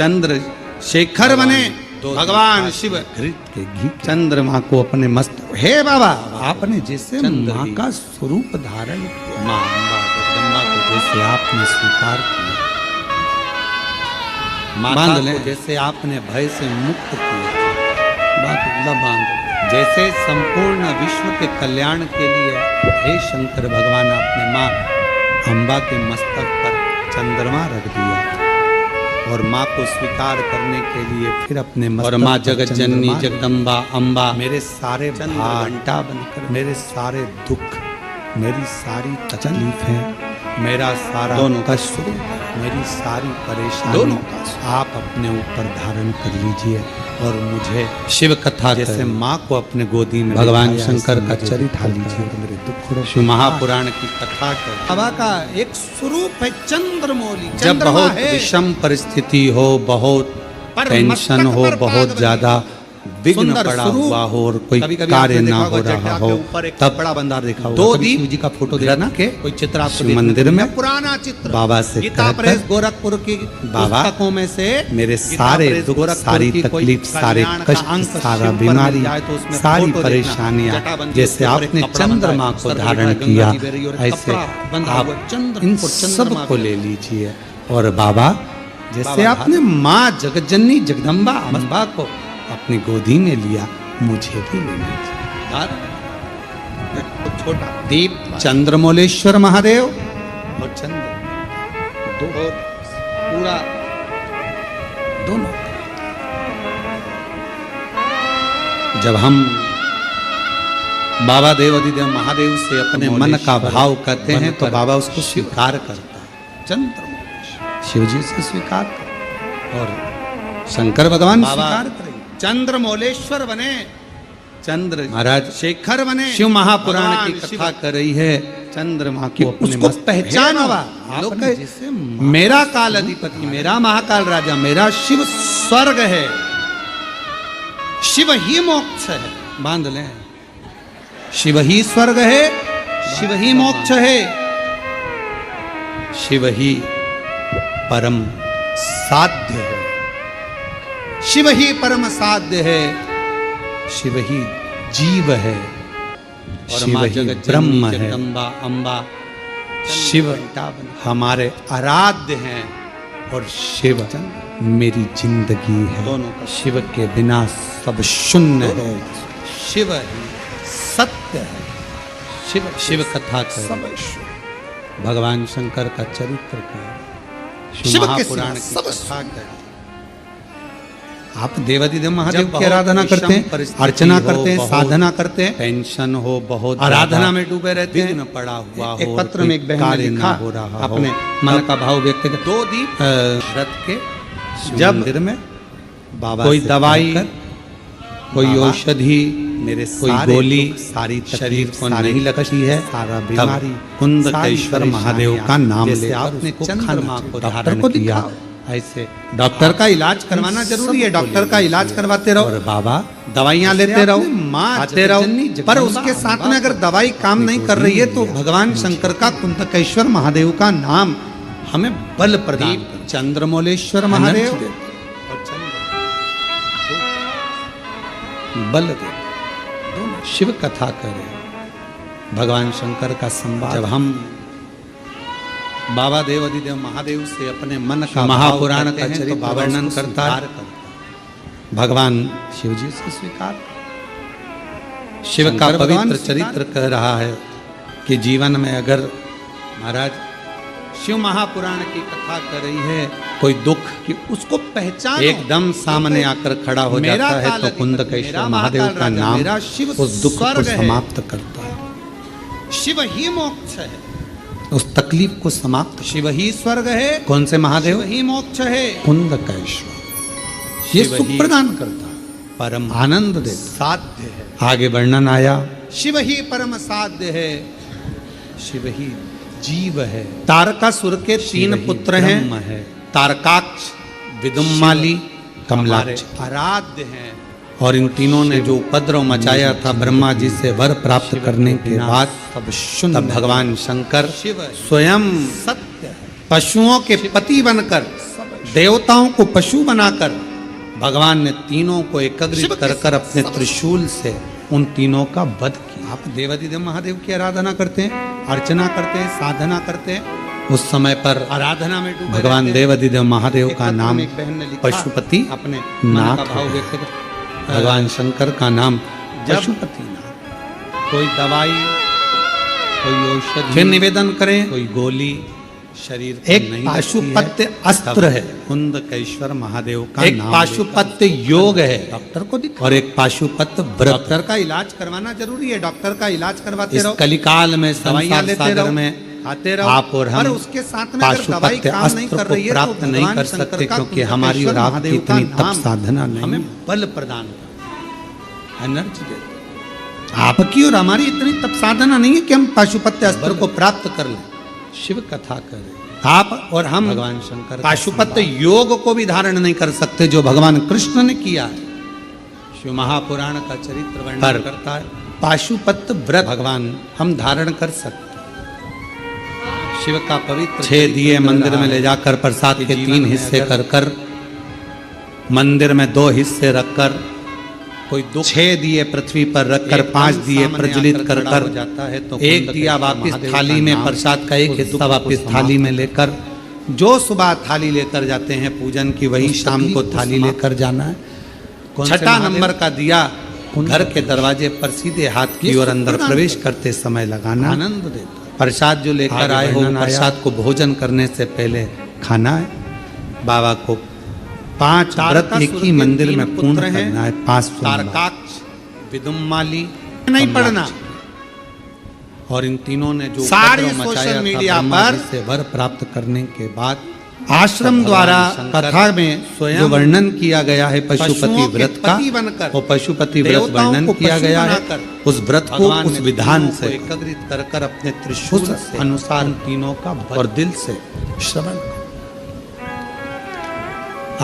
चंद्र शेखर बने भगवान शिव के घी चंद्रमा को अपने मस्त हे बाबा आपने जैसे माँ का स्वरूप धारण किया, माँ अम्बा जगदम्बा को जैसे आपने स्वीकार किया, बांध माता ले को जैसे आपने भय से मुक्त किया, बात मतलब बांध ले। जैसे संपूर्ण विश्व के कल्याण के लिए हे शंकर भगवान आपने माँ अम्बा के मस्तक पर चंद्रमा रख दिया और माँ को स्वीकार करने के लिए फिर अपने और माँ जगत जननी जगत जगदम्बा अम्बा मेरे सारे भार घंटा बनकर मेरे सारे दुख मेरी सारी तकलीफें मेरा सारा दोनों का कष्ट मेरी सारी परेशानी दोनों आप अपने ऊपर धारण कर लीजिए और मुझे शिव कथा जैसे माँ को अपने गोदी में भगवान बिठाया, शंकर का ऐसे मुझे चरित्र उठा लीजिए तो मेरे दुख शिव महापुराण की कथा कर बाबा का एक स्वरूप है चंद्रमौली। जब चंद्रमा बहुत है, विषम परिस्थिति हो, बहुत पर टेंशन मस्तक हो, पर बहुत पाग ज्यादा विघ्न सुंदर पड़ा स्वरूप। हुआ हो और कोई कभी-कभी कार्य आपने ना देखा हो होगा रहा जटा हो, के ऊपर एक तब बड़ा बंदा देखा होगा। दो कभी दीप शिव जी का फोटो रथ देखना के कोई चित्र आपको शिव देखने मंदिर को में मिला। पुराना चित्र बाबा से गीता कहकर, प्रेस गोरखपुर की बाबा, पुस्तकों में से मेरे गीता सारे प्रेस दुख, गोरखपुर सारी की कोई तकलीफ, सारे कल्याण का कष्ट, अंक सारा शिव पर बीमारी, मिल जाए तो उसमें सारी फोटो देखना। परेशानियां जटाबंदी जैसे उसके ऊपर आपने एक कपड़ा बंधा चंद्रमा है, को सर पे धारण गंगा किया, जी बह रही है और ऐसे कपड़ा बंधा आप हुआ चंद्र इन और चंद्रमा सबको पे। ले लीजिए। और बाबा जैसे बाबा आपने माँ जगतजननी जगदम्बा अम्बा को अपनी गोदी में लिया, मुझे भी ले लीजिए। धार छोटा दीप चंद्रमौलेश्वर महादेव और चंद्र दो और पूरा दोनों। जब हम बाबा देवाधिदेव महादेव से अपने मन का भाव कहते हैं तो बाबा उसको स्वीकार करता है। चंद्रमौलेश्वर शिव जी से स्वीकार कर और शंकर भगवान बाबा स्वीकार करेंगे। चंद्रमौलेश्वर बने, चंद्र महाराज शेखर बने, शिव महापुराण की भगवान कथा शिव कर रही है चंद्रमा कि को अपने उसको मस्तक- पहचानो। हे बाबा, लोग आपने कहे, जैसे मेरा काल अधिपति, मेरा महाकाल राजा, मेरा शिव स्वर्ग है, शिव ही मोक्ष है। बांध लें। शिव ही स्वर्ग है, शिव ही मोक्ष है, शिव ही परम साध्य है, शिव ही परम साध्य है, शिव ही जीव है और शिव माँ ही जगत ब्रह्म जननी है। जगदम्बा अम्बा शिव हमारे आराध्य हैं और शिव मेरी जिंदगी है। दोनों का शिव के बिना सब शून्य है। शिव ही सत्य है। शिव शिव कथा कर सब भगवान शंकर का चरित्र का शिव के महापुराण की सिवा सब कथा कर। आप देवाधिदेव महादेव जब की बहुत आराधना विषम करते हैं, परिस्थिति अर्चना हो, करते हैं, बहुत साधना करते हैं, टेंशन हो, बहुत आराधना ज्यादा में डूबे रहते हैं, विघ्न पड़ा हुआ हो, एक पत्र में एक बहन कार्य ने ना लिखा हो रहा हो, अपने मन का भाव व्यक्त कर दो दीप रथ के जब जब मंदिर में बाबा कोई से दवाई, कहकर, कोई बाबा, औषधि, मेरे कोई सारे गोली दुख, सारी शरीर तकलीफ, को सारी नहीं लगती है, सारा तब बीमारी, कुंदकेश्वर सारी महादेव का परेशानियां, नाम जैसे लेकर आपने उसको चंद्रमा खाना को डॉक्टर धारण को किया, दिखाओ। ऐसे डॉक्टर का इलाज करवाना जरूरी है, डॉक्टर का इलाज करवाते रहो और बाबा दवाइयां जैसे लेते रहो, आपने माँ खाते रहो, जगतजननी पर जगदम्बा उसके साथ अम्बा में अगर को दवाई काम नहीं कर रही है तो लिया। भगवान शंकर का कुंदकेश्वर महादेव का नाम हमें बल प्रदान कर। चंद्रमौलेश्वर महादेव अनंत देव और चंद्र बल दे दोनों शिव कथा करें। भगवान शंकर का संवाद जब हम बाबा देवाधिदेव महादेव से अपने मन का महापुराण का चरित्र वर्णन करता है, भगवान शिव जी से स्वीकार। शिव का पवित्र चरित्र कह रहा है कि जीवन में अगर महाराज शिव महापुराण की कथा कर रही है, कोई दुख कि उसको पहचानो, एकदम सामने आकर खड़ा हो मेरा जाता है काल तो अधिपति, कुंदकेश्वर मेरा महादेव महाकाल का राजा, नाम मेरा शिव उस दुख को स्वर्ग है। समाप्त करता है, शिव ही मोक्ष है, उस तकलीफ को समाप्त। शिव ही स्वर्ग है, कौन से महादेव? शिव ही मोक्ष है, कुंदकेश्वर। ये शिव सुख ही प्रदान करता है, परम आनंद देता साध्य है, है। आगे वर्णन आया, शिव ही परम साध्य है, शिव ही जीव है, तारकासुर के शिव 3 ही पुत्र ब्रह्म हैं, है, तारकाक्ष, विदुम्माली, हमारे कमलाक्ष। आराध्य हैं। और इन तीनों ने जो उपद्रव मचाया था ब्रह्मा जी से वर प्राप्त करने के बाद सब शून्य, तब भगवान शंकर शिव स्वयं सत्य है, पशुओं के पति बनकर देवताओं को पशु बनाकर भगवान ने तीनों को एकत्रित कर कर अपने त्रिशूल से उन तीनों का वध किया। आप देवाधिदेव महादेव की आराधना करते हैं, अर्चना करते हैं, साधना करते हैं। उस समय पर आराधना में भगवान देवाधिदेव महादेव का नाम पशुपति अपने नाथ का भाव व्यक्त कर। भगवान शंकर का नाम पशुपति नाथ। कोई दवाई, कोई औषधि, फिर निवेदन करें, कोई गोली शरीर को एक नहीं पाशुपत्य अस्त्र है, कुंदकेश्वर महादेव का एक नाम पाशुपत्य योग है, डॉक्टर को दिखा। और एक पाशुपत्य व्रत। डॉक्टर का इलाज करवाना जरूरी है, डॉक्टर का इलाज करवाते इस रहो, कलिकाल में दवाइयां संसार लेते सागर रहो, में आते रहो। आप और हम पर उसके साथ में अगर दवाई पाशुपत्य काम नहीं अस्त्र कर को रही है प्राप्त तो नहीं भगवान कर शंकर सकते, का क्योंकि हमारी और कुंदकेश्वर आपकी महादेव का इतनी तप नाम साधना नहीं हमें है। बल प्रदान करता है, एनर्जी देता है। आपकी और हमारी इतनी तप साधना नहीं है कि हम पाशुपत्य अस्त्र को प्राप्त कर लें। शिव कथा करें, आप और हम भगवान शंकर का पाशुपत्य योग को भी धारण नहीं कर सकते जो भगवान कृष्ण ने किया है। शिव महापुराण का चरित्र वर्णन पर करता है। पाशुपत्य व्रत भगवान हम धारण कर सकते। शिव का पवित्र 6 दिए मंदिर में ले जाकर प्रसाद के 3 हिस्से कर कर, मंदिर में 2 हिस्से रखकर, कोई दुख 6 दिए पृथ्वी पर रखकर 5 दिए प्रज्वलित कर कर, जाता है तो एक दिया वापिस थाली में, प्रसाद का एक हिस्सा वापिस थाली में लेकर, जो सुबह थाली लेकर जाते हैं पूजन की, वही शाम को थाली लेकर जाना है। 6ठा नंबर का दिया घर के दरवाजे पर सीधे हाथ की ओर अंदर प्रवेश करते समय लगाना। आनंद देता है। प्रसाद जो लेकर आए हो, प्रसाद को भोजन करने से पहले खाना है। बाबा को 5 व्रत एक ही मंदिर में पूर्ण करना है। 5 तारकाक्ष, विदुम्माली नहीं पढ़ना। और इन तीनों ने जो सारे उपद्रव मचाया सोशल था, मीडिया ब्रह्मा पर जी से वर प्राप्त करने के बाद आश्रम द्वारा शंकर कथा में स्वयं जो वर्णन किया गया है पशुपति पशुओं के व्रत का, पति बनकर, वो पशुपति व्रत देवताओं वर्णन को किया पशु गया है। बनाकर, उस व्रत को भगवान उस ने विधान तीनों को से एकत्रित कर कर अपने त्रिशूल उस से अनुसार उन तीनों का वध और दिल से श्रवण।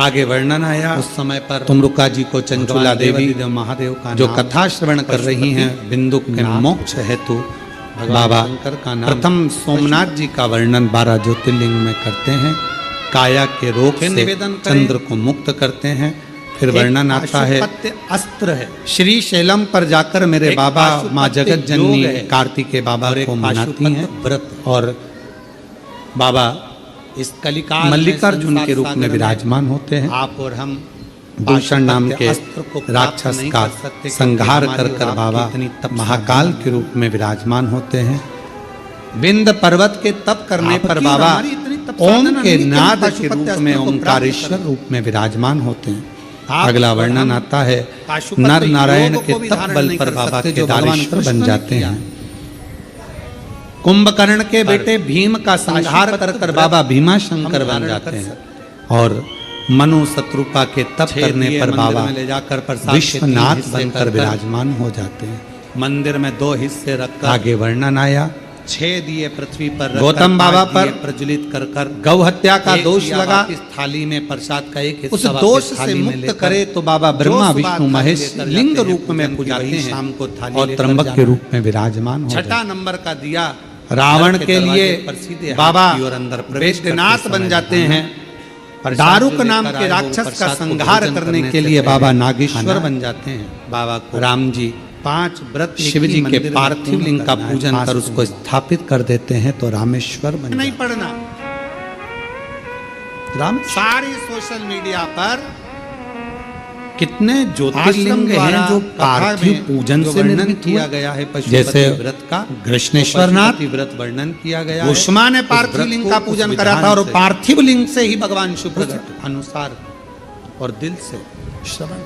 आगे वर्णन आया उस समय पर तुमरुका जी को चंचुला देवी महादेव का जो नाम कथा श्रवण कर रही हैं, बिंदु के मोक्ष हेतु बाबा शंकर का नाम प्रथम सोमनाथ जी का वर्णन 12 ज्योतिर्लिंग में करते हैं। काया के रोग फिर से निवेदन करें। चंद्र को मुक्त करते हैं। फिर वर्णन आता है पाशुपत्य अस्त्र है। श्री शैलम पर जाकर मेरे एक बाबा पाशुपत्य माँ जगत जननी योग है। कार्तिकेय बाबा और एक को मनाती पाशुपत्य हैं व्रत। और बाबा इस कलिकाल मल्लिकार्जुन में के रूप में संसार सागर विराजमान होते हैं। आप और हम दूषण नाम के अस्त्र को प्राप्त राक्षस नहीं का कर सकते, क्योंकि संहार हमारी कर और कर आपकी बाबा इतनी तप महाकाल के रूप में विराजमान होते हैं। विंध्य पर्वत के तप करने पर आपकी और बाबा हमारी इतनी तप ओम साधना के नहीं कि हम नाद के पाशुपत्य रूप अस्त्र में को प्राप्त ओंकारेश्वर करें। रूप में विराजमान होते हैं। आप अगला और वर्णन हम आता है पाशुपत्य नर नारायण योग के को भी तप धारण बल नहीं पर कर बाबा सकते, जो भगवान केदारेश्वर कृष्ण बन ने जाते किया। हैं। कुंभकर्ण के बेटे भीम का संहार कर कर बाबा भीमाशंकर बन जाते हैं। और मनु शत्रुपा के तप करने पर बाबा ले जाकर प्रसाद विश्वनाथ बनकर विराजमान हो जाते हैं। मंदिर में 2 हिस्से रखकर आगे वर्णन आया 6 दिए पृथ्वी पर रखकर, गौतम बाबा 5 पर दिए प्रज्वलित कर कर गौ हत्या का एक दोष दिया लगा। वापिस थाली में प्रसाद का एक हिस्सा उस वापिस दोष से थाली में मुक्त लेकर करे तो बाबा ब्रह्मा जो सुबह विष्णु थाली महेश लेकर लिंग जाते हैं, रूप में पूजन की पूजाते वही हैं शाम को थाली और लेकर त्र्यंबक जाना। के रूप में विराजमान हो जाते 6ठा नंबर का दिया हैं। रावण घर के दरवाजे लिए पर सीधे हाथ बाबा की ओर अंदर प्रवेश करते वैद्यनाथ समय बन जाते लगाना। हैं। प्रसाद दारुक जो नाम लेकर के आए हो, राक्षस का प्रसाद को संहार भोजन करने करने के से लिए पहले बाबा नागेश्वर खाना बन जाते हैं। बाबा को राम जी 5 व्रत एक शिव ही जी के मंदिर में पार्थिव पूर्ण लिंग का करना है। पूजन 5 कर उसको स्थापित कर देते हैं तो रामेश्वर बन नहीं जाते पढ़ना। हैं। राम सारे सोशल मीडिया पर कितने आश्रम ज्योतिर्लिंग द्वारा हैं जो कथा पार्थिव में पूजन जो से वर्णन निर्मित किया हुए। गया है पशुपति जैसे व्रत का, कृष्णेश्वरनाथ पशुपति व्रत वर्णन किया गया है। उष्मा ने उस पार्थिव व्रत लिंग को का उस पूजन विधान करा था और से, पार्थिव लिंग से ही भगवान शिव उस प्रकट अनुसार और दिल से श्रवण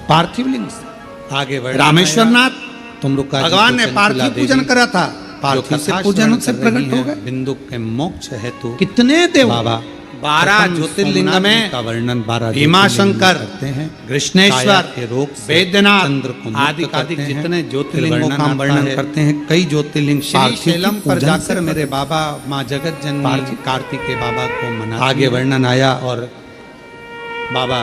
पार्थिव लिंग से आगे बढ़ रामेश्वरनाथ तुम लोग भगवान ने पार्थिव पूजन करा था। पार्थिव से पूजन से प्रकट हो गए। बिंदु के मोक्ष हेतु कितने देव बाबा 12 ज्योतिर्लिंग में का वर्णन 12 भीमाशंकर करते हैं। कृष्णेश्वर के रोग से वैद्यनाथ चंद्र को मुक्त आदि करते हैं। जितने ज्योतिर्लिंगों फिर का हम वर्णन वर्णन आता है। करते हैं। कई ज्योतिर्लिंग श्री पार्थिव शैलम की पर पूजन जाकर से मेरे बाबा माँ जगत जननी कार्तिकेय बाबा को मना आगे वर्णन आया और बाबा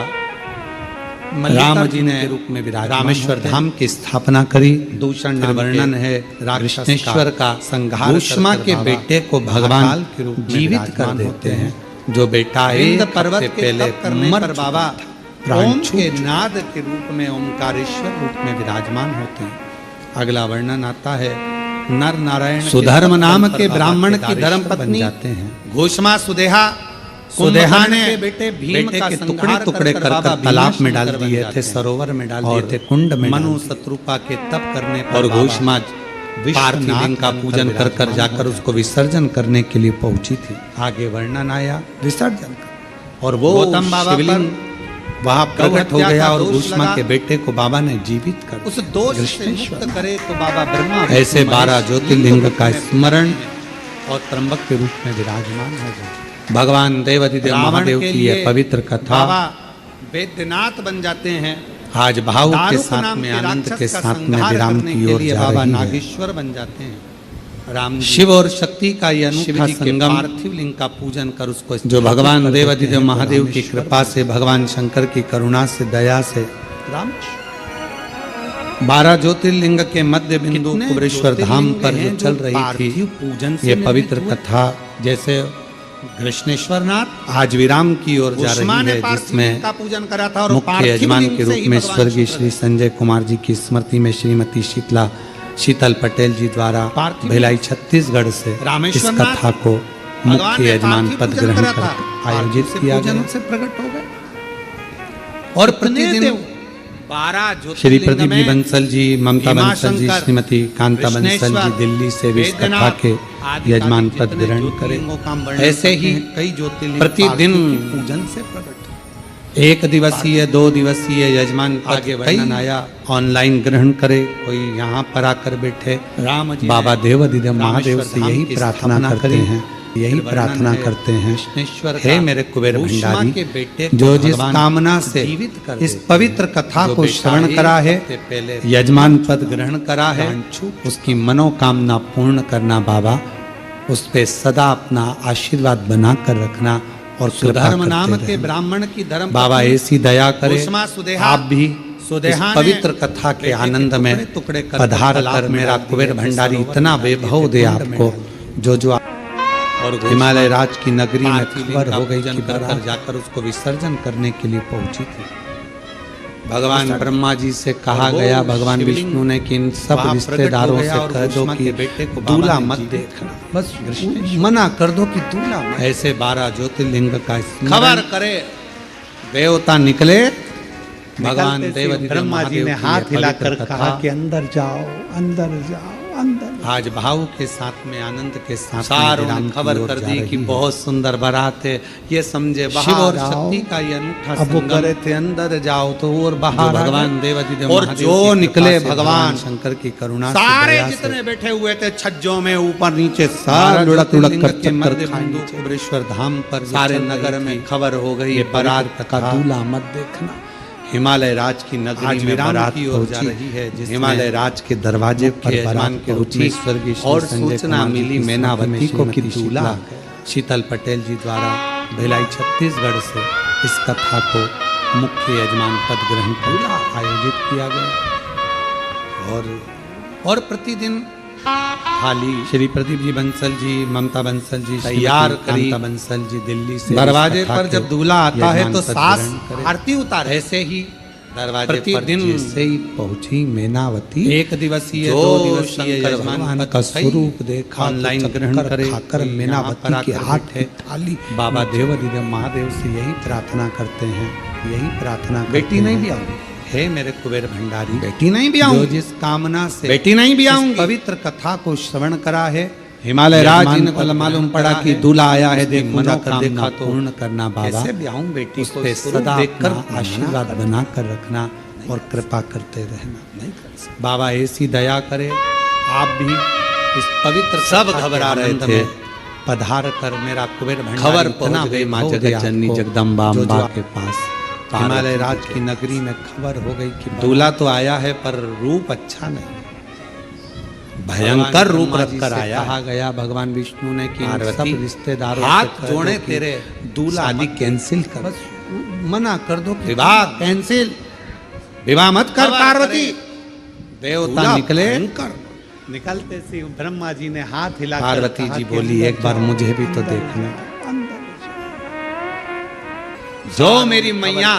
राम जी ने के रूप में विराजमान रामेश्वर होते हैं। धाम की स्थापना करी। दूषण फिर नाम वर्णन के है कृष्णेश्वर का संहार उष्मा कर के बाबा बेटे को महाकाल भगवान के रूप में जीवित कर विराजमान देते होते हैं। हैं। जो बेटा विंध्य एक पर्वत हफ्ते के पहले तप करने मर पर चुका बाबा था, प्राण ओम छूट के नाद के रूप में ओमकारेश्वर रूप में विराजमान होते हैं। अगला वर्णन आता है, नर नारायण के सुधर्म तप नाम पर के बाबा ब्राह्मण की केदारेश्वर धर्म बन पत्नी जाते हैं। घोषमा सुदेहा कुंभकर्ण ने के बेटे भीम बेटे का के संहार टुकड़े टुकड़े कर कर बाबा तालाब में भीमाशंकर डाल बन दिए जाते थे, हैं। सरोवर में डाल दिए और थे, कुंड में डाल मनु दिए। शत्रुपा के तप करने पर और बाबा घोषमा पार्थिव लिंग का बनकर पूजन कर कर विराजमान जाकर हो उसको विसर्जन करने के लिए पहुंची थी। आगे वर्णन आया विसर्जन कर और वो गौतम बाबा शिवलिंग वहां प्रकट हो गौ हत्या गया का और दोष घोषमा लगा। के बेटे को बाबा ने जीवित कर उस दिया। दोष से कृष्णेश्वर। मुक्त करे तो बाबा ब्रह्मा ऐसे विष्णु 12 महेश ज्योतिर्लिंग लिंग का रूप में स्मरण और त्र्यंबक के रूप में विराजमान हो गए। भगवान देवाधिदेव रावण महादेव के की यह लिए पवित्र कथा बाबा वैद्यनाथ बन जाते हैं। आज भाव के दारुक साथ नाम में के आनंद राक्षस के का साथ में संहार विराम करने की के ओर लिए जा बाबा रही है। नागेश्वर बन जाते हैं। राम जी शिव और शक्ति का यह शिव अनूठा जी के संगम पार्थिव लिंग का पूजन कर उसको जो स्थापित भगवान कर देवाधिदेव देते हैं, महादेव की रामेश्वर कृपा से, भगवान शंकर की करुणा से, दया से 12 ज्योतिर्लिंग के मध्य बिंदु कितने कुबरेश्वर धाम पर ज्योतिर्लिंग जो हैं चल जो रही पार्थिव थी, पूजन से ये निर्मित पवित्र हुए। कथा जैसे कृष्णेश्वरनाथ आज विराम की ओर जा उस्मा रही ने है, पार्थिव जिसमें लिंग का पूजन करा था और मुख्य पार्थिव यजमान लिंग के से रूप ही में भगवान स्वर्गीय शुक्र श्री संजय कुमार जी की स्मृति में श्रीमती शीतल पटेल जी द्वारा पार्थिव भिलाई छत्तीसगढ़ से इस रामेश्वरनाथ कथा को भगवान मुख्य ने यजमान पार्थिव पद पूजन ग्रहण करा कर था। आयोजित पार्थिव से किया पूजन गया से प्रकट हो गए और कितने प्रतिदिन देव? 12 श्री ज्योतिर्लिंग प्रदीप जी में बंसल जी, ममता बंसल जी, भीमाशंकर, श्रीमती कांता बंसल जी कृष्णेश्वर, दिल्ली से भी इस कथा वैद्यनाथ के आदि यजमान आदि पद जितने ग्रहण ज्योतिर्लिंगों का हम करें। वर्णन ऐसे करते ही हैं, कई ज्योतिर्लिंग प्रतिदिन पार्थिव की पूजन से प्रकट। 1 दिवसीय 2 दिवसीय यजमान पद आगे कई वर्णन आया। ऑनलाइन ग्रहण करे, कोई यहाँ पर आकर बैठे। राम जी बाबा ने देवाधिदेव महादेव रामेश्वर से धाम यही की प्रार्थना स्थापना करते करी। हैं, यही फिर वर्णन प्रार्थना है करते हैं, कृष्णेश्वर हे का मेरे कुबेर उष्मा भंडारी, के बेटे को जो जिस भगवान कामना से जीवित कर इस देते पवित्र हैं। कथा जो को बेटा श्रवण एक करा है, हफ्ते पहले यजमान पद ग्रहण करा है, प्राण छूट उसकी मनोकामना पूर्ण करना बाबा, उस पे सदा अपना आशीर्वाद बना कर रखना और कृपा सुधर्म नाम करते के रहना। ब्राह्मण की धर्म बाबा पत्नी ऐसी दया करे, उष्मा सुदेहा आप भी सुदेहा इस ने पवित्र कथा के बेटे आनंद के में टुकड़े टुकड़े कर पधार तालाब कर में मेरा डाल दिए कुबेर थे, भंडारी सरोवर इतना में डाल दिए वैभव थे, दे कुंड में आपको, डाल दिए। जो और हिमालय राज की नगरी में पार्थिव लिंग खबर का हो गई पूजन कि कर बारात जाकर उसको विसर्जन करने के लिए पहुंची थी। भगवान ब्रह्मा जी से कहा और वो गया, भगवान शिवलिंग विष्णु ने कि इन सब वहाँ रिश्तेदारों प्रकट हो गया से और कह दो उष्मा कि के बेटे को बाबा दूल्हा ने मत जीवित देखना, करा। बस कृष्णेश्वर। मना कर दो कि दूल्हा मत। ऐसे 12 ज्योतिर्लिंग का खबर स्मरण करे देवता निकले। भगवान निकलते देवाधिदेव ब्रह्मा जी महादेव ने की हाथ यह हिलाकर पवित्र कहा कथा कि अंदर जाओ, अंदर जाओ, अंदर। आज भाव के साथ में, आनंद के साथ में सारों विराम ने की खबर ओर कर जा दी रही कि है। बहुत सुंदर बारात है, ये समझे शिव और बाहर आओ। शक्ति का ये अनूठा अब वो संगम, करे थे अंदर जाओ तो और जो बाहर आ भगवान गए। देवाधिदेव और महादेव जो की कृपा निकले से, भगवान शंकर की करुणा से, सारे दया से, जितने बैठे हुए थे छज्जों में ऊपर नीचे सारा सारा लुढ़क लुढ़क कर के चक्कर मध्य खाए बिंदु नीचे। कुबरेश्वर धाम पर सारे सारे नगर नगर में में खबर हो गई ये बारात बारात का का दूल्हा मत देखना। हिमालय राज की नगरी आज में विराम बारात की ओर जा पहुंची। रही है, जिसमें हिमालय राज के दरवाजे पर मुख्य बारात यजमान के रूप पहुंची। में स्वर्गीय श्री और संजय सूचना कुमार जी मिली की मैनावती को कि श्रीमती दूल्हा शीतल पटेल जी द्वारा भिलाई छत्तीसगढ़ से इस कथा को मुख्य यजमान पद ग्रहण कर आयोजित किया गया। और प्रतिदिन हाली श्री प्रदीप जी बंसल जी, ममता बंसल जी तैयार श्रीमती करी। कांता बंसल जी दिल्ली से दरवाजे इस कथा पर के जब दूल्हा आता है यजमान तो पद सास ग्रहण करे। आरती उतारे। ऐसे ही दरवाजे पर प्रतिदिन जैसे ही पहुंची मैनावती, 1 दिवसीय जो 2 दिवसीय शंकर यजमान भगवान पद का सही स्वरूप देखा, ऑनलाइन तो ग्रहण चक्कर करे, खाकर कोई यहाँ मैनावती पर के आकर हाथ बैठे। की थाली बाबा देवाधिदेव महादेव से यही प्रार्थना करते हैं, यही प्रार्थना करते बेटी नहीं हैं। भी आऊंगी, हे मेरे कुबेर भंडारी, बेटी नहीं भी जो आऊंगी, जिस कामना से बेटी नहीं भी इस आऊंगी। पवित्र कथा को श्रवण करा है, हिमालय राज यजमान जी पद ने मालूम ग्रहण पड़ा करा कि है, दूल्हा आया है, उसकी देखो जाकर मनोकामना देखा तो पूर्ण करना बाबा, कैसे ब्याहूं बेटी उस को, पे स्वरूप सदा देखकर अपना आशीर्वाद बना कर रखना और कृपा करते रहना। नहीं कर सकते। बाबा ऐसी दया करे, आप भी इस पवित्र सब कथा के घबरा रहे आनंद थे। में पधार कर मेरा कुबेर भंडारी खबर इतना पहुंच गई माँ वैभव जगत दे जननी आपको, जगदम्बा जो अम्बा के पास हिमालय राज की नगरी में खबर हो गई कि दूल्हा तो आया है पर रूप अच्छा नहीं, भयंकर रूप रख कर आया। कहा गया भगवान विष्णु ने कि इन पार्वती, सब रिश्तेदारों हाथ से कह जोड़े दो कि तेरे, दूल्हा शादी मत कैंसिल कर, बस मना कर दो कि विवाह कैंसिल, विवाह मत कर खबर पार्वती। देवता दूल्हा निकले। भयंकर। निकलते सी ब्रह्मा जी ने हाथ हिला पार्वती जी बोली एक बार मुझे भी तो देखना। जो मेरी मैया